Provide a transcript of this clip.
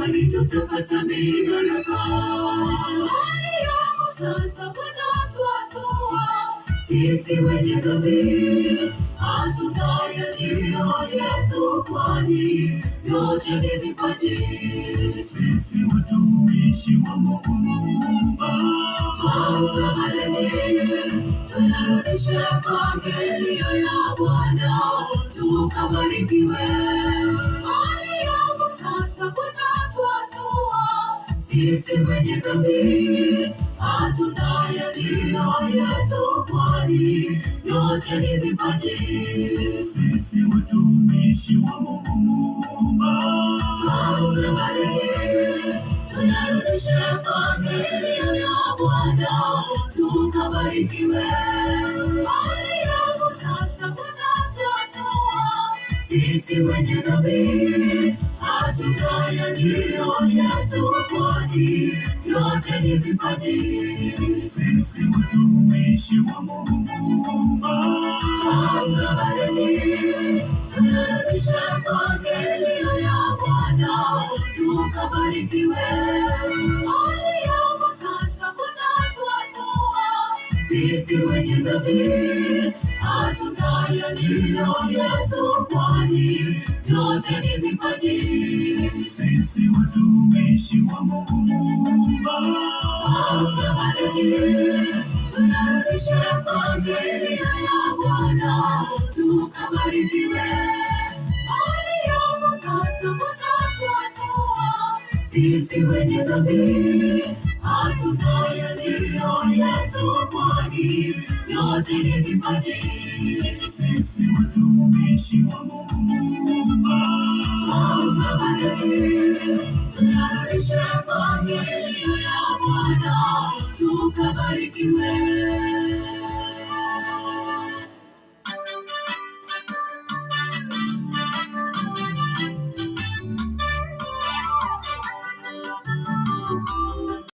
kwani tutapata mibaraka. Hali yangu sasa Bwana twatoa, sisi wenye dhambi hatuna yaliyo yetu, kwani yote ni vipaji. Sisi watumishi wa Mungu Muumba, twaunga madeni, tunarudisha kwake yaliyo ya Bwana, tukabarikiwe. Hali yangu sasa Bwana twatoa, sisi wenye dhambi hatuna yaliyo yetu, kwani yote ni vipaji. Sisi watumishi wa Mungu Muumba, twaunga madeni, tunarudisha kwake yaliyo ya Bwana, tukabarikiwe. Hali yangu sasa Bwana twatoa, sisi wenye dhambi hatuna yaliyo yetu, kwani yote ni vipaji. Sisi watumishi wa Mungu Muumba, twaunga madeni, tunarudisha kwake yaliyo ya Bwana, tukabarikiwe. Hali yangu sasa Bwana twatoa, sisi wenye dhambi hatuna yaliyo yetu, kwani yote ni vipaji. Sisi watumishi wa Mungu Muumba, twaunga madeni, tunarudisha kwake yaliyo ya Bwana, tukabarikiwe. Hali yangu sasa Bwana twatoa, sisi wenye dhambi hatuna yaliyo yetu, kwani yote ni vipaji. Sisi watumishi wa Mungu Muumba, twaunga madeni, tunarudisha kwake yaliyo ya Bwana, tukabarikiwe.